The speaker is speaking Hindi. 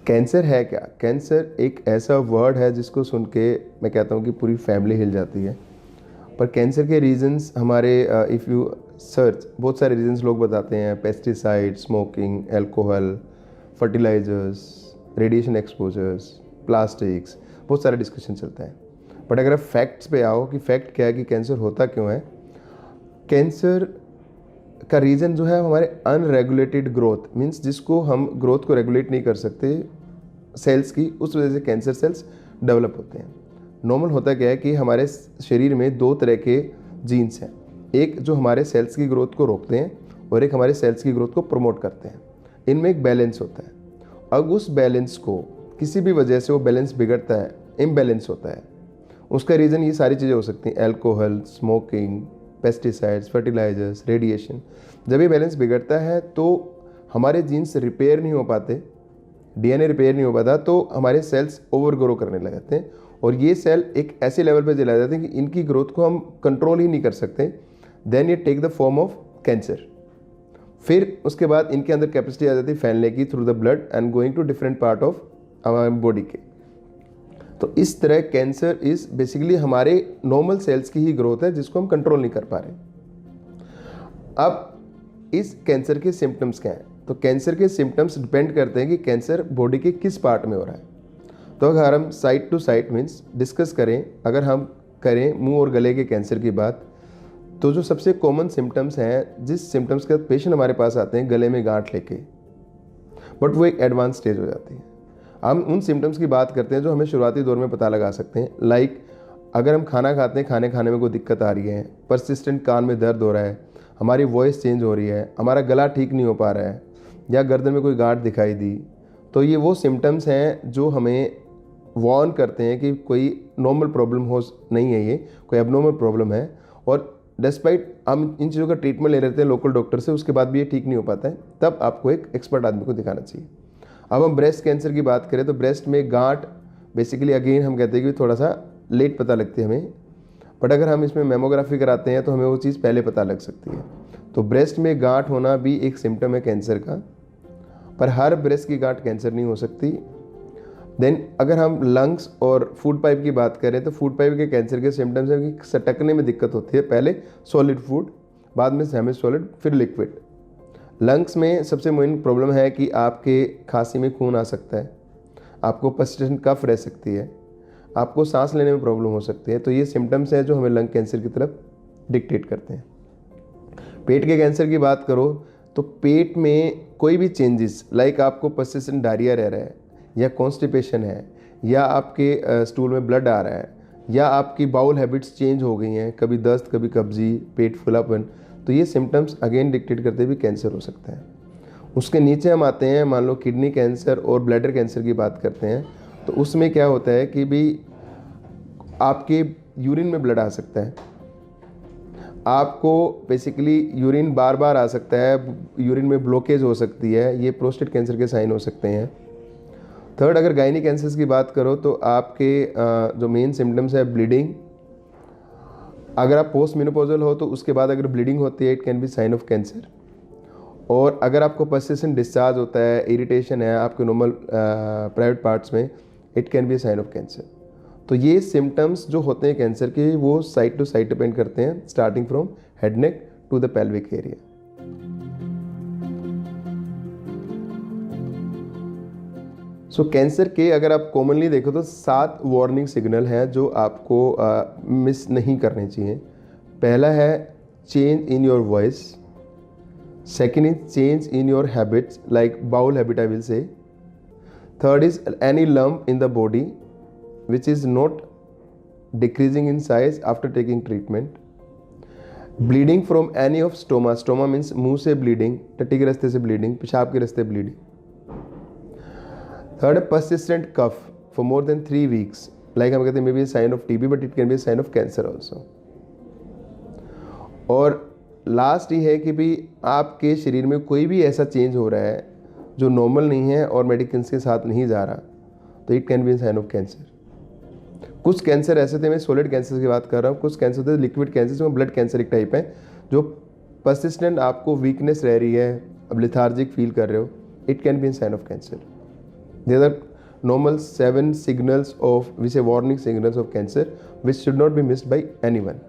कैंसर है क्या? कैंसर एक ऐसा वर्ड है जिसको सुन के मैं कहता हूँ कि पूरी फैमिली हिल जाती है। पर कैंसर के रीजंस हमारे इफ़ यू सर्च बहुत सारे रीजंस लोग बताते हैं। Pesticide, smoking, alcohol, fertilizers, radiation exposures, plastics, बहुत सारे डिस्कशन चलता है। बट अगर आप फैक्ट्स पे आओ कि फैक्ट क्या है कि कैंसर होता क्यों है, कैंसर का रीज़न जो है हमारे अनरेगुलेटेड ग्रोथ, मीन्स जिसको हम ग्रोथ को रेगुलेट नहीं कर सकते सेल्स की, उस वजह से कैंसर सेल्स डेवलप होते हैं। नॉर्मल होता क्या है कि हमारे शरीर में दो तरह के जीन्स हैं, एक जो हमारे सेल्स की ग्रोथ को रोकते हैं और एक हमारे सेल्स की ग्रोथ को प्रमोट करते हैं। इनमें एक बैलेंस होता है। अब उस बैलेंस को किसी भी वजह से वो बैलेंस बिगड़ता है, इम्बैलेंस होता है। उसका रीज़न ये सारी चीज़ें हो सकती हैं, alcohol, smoking, pesticides, fertilizers, radiation. जब ये बैलेंस बिगड़ता है तो हमारे जीन्स रिपेयर नहीं हो पाते, डीएनए रिपेयर नहीं हो पाता, तो हमारे सेल्स ओवर ग्रो करने लग जाते हैं और ये सेल एक ऐसे लेवल पे चला जाते हैं कि इनकी ग्रोथ को हम कंट्रोल ही नहीं कर सकते। देन ये take the form of cancer. फिर उसके बाद इनके अंदर कैपेसिटी आ जाती है फैलने की through the blood and going to different part of हमारे बॉडी के। तो इस तरह कैंसर इज बेसिकली हमारे नॉर्मल सेल्स की ही ग्रोथ है जिसको हम कंट्रोल नहीं कर पा रहे। अब इस कैंसर के सिम्टम्स क्या हैं? तो कैंसर के सिम्टम्स डिपेंड करते हैं कि कैंसर बॉडी के किस पार्ट में हो रहा है। तो अगर हम side to side means discuss करें, अगर हम करें मुंह और गले के कैंसर की बात, तो जो सबसे कॉमन सिम्टम्स हैं, जिस सिम्टम्स के साथ पेशेंट हमारे पास आते हैं गले में गांठ लेके, बट वो एक एडवांस स्टेज हो जाती है। हम उन सिम्टम्स की बात करते हैं जो हमें शुरुआती दौर में पता लगा सकते हैं। लाइक अगर हम खाना खाते हैं, खाने में कोई दिक्कत आ रही है, परसिस्टेंट कान में दर्द हो रहा है, हमारी वॉइस चेंज हो रही है, हमारा गला ठीक नहीं हो पा रहा है, या गर्दन में कोई गांठ दिखाई दी, तो ये वो सिम्टम्स हैं जो हमें वार्न करते हैं कि कोई नॉर्मल प्रॉब्लम हो नहीं है, ये कोई एबनॉर्मल प्रॉब्लम है। और डिस्पाइट हम इन चीज़ों का ट्रीटमेंट ले लेते हैं लोकल डॉक्टर से, उसके बाद भी ये ठीक नहीं हो पाता है, तब आपको एक एक्सपर्ट आदमी को दिखाना चाहिए। अब हम ब्रेस्ट कैंसर की बात करें तो ब्रेस्ट में गांठ बेसिकली अगेन हम कहते हैं कि थोड़ा सा लेट पता लगती है हमें, बट अगर हम इसमें मेमोग्राफी कराते हैं तो हमें वो चीज़ पहले पता लग सकती है। तो ब्रेस्ट में गांठ होना भी एक सिम्टम है कैंसर का, पर हर ब्रेस्ट की गांठ कैंसर नहीं हो सकती। देन अगर हम लंग्स और फूड पाइप की बात करें तो फूड पाइप के कैंसर के सिम्टम्स हैं कि सटकने में दिक्कत होती है, पहले सॉलिड फूड, बाद में सेमी सॉलिड, फिर लिक्विड। लंग्स में सबसे मेन प्रॉब्लम है कि आपके खांसी में खून आ सकता है, आपको पर्सिस्टेंट कफ रह सकती है, आपको सांस लेने में प्रॉब्लम हो सकती है। तो ये सिम्टम्स हैं जो हमें लंग कैंसर की तरफ डिक्टेट करते हैं। पेट के कैंसर की बात करो तो पेट में कोई भी चेंजेस, लाइक आपको पर्सिस्टेंट डायरिया रह रहा है, या कॉन्स्टिपेशन है, या आपके स्टूल में ब्लड आ रहा है, या आपकी बाउल हैबिट्स चेंज हो गई हैं, कभी दस्त, कभी कब्जी, पेट फुलापन, तो ये सिम्टम्स अगेन डिक्टेट करते भी कैंसर हो सकता है। उसके नीचे हम आते हैं, मान लो किडनी कैंसर और ब्लैडर कैंसर की बात करते हैं, तो उसमें क्या होता है कि भी आपके यूरिन में ब्लड आ सकता है, आपको बेसिकली यूरिन बार बार आ सकता है, यूरिन में ब्लॉकेज हो सकती है, ये प्रोस्टेट कैंसर के साइन हो सकते हैं। थर्ड, अगर गायनी कैंसर्स की बात करो तो आपके जो मेन सिम्टम्स है ब्लीडिंग, अगर आप पोस्ट मेनोपॉजल हो तो उसके बाद अगर ब्लीडिंग होती है, it can be sign of cancer. और अगर आपको पर्सिस्टेंट डिस्चार्ज होता है, इरिटेशन है आपके नॉर्मल प्राइवेट पार्ट्स में, it can be sign of cancer. तो ये सिम्टम्स जो होते हैं कैंसर के, वो साइड टू साइड डिपेंड करते हैं, starting from head neck to the pelvic area. So cancer के अगर आप कॉमनली देखो तो 7 वार्निंग सिग्नल हैं जो आपको मिस नहीं करने चाहिए। पहला है change in your voice, second is change in your habits like bowel habit I will say, third is any lump in the body which is not decreasing in size after taking treatment, bleeding from any of stoma, stoma means मुंह से ब्लीडिंग, टट्टी के रास्ते से ब्लीडिंग, पेशाब के रास्ते bleeding. Third, persistent cough for more than 3 weeks, like हम कहते हैं may be sign of TB but it can be sign of cancer also. और लास्ट ये है कि भी आपके शरीर में कोई भी ऐसा चेंज हो रहा है जो नॉर्मल नहीं है और मेडिसिन के साथ नहीं जा रहा, तो it can be sign of cancer. कुछ कैंसर ऐसे थे, मैं सॉलिड कैंसर की बात कर रहा हूँ, कुछ कैंसर थे लिक्विड कैंसर, जो ब्लड कैंसर एक टाइप है, जो पर्सिस्टेंट आपको वीकनेस रह रही है, अब लिथार्जिक फील कर रहे हो, it can be sign of cancer. There are normal 7 signals of, we say warning signals of cancer, which should not be missed by anyone.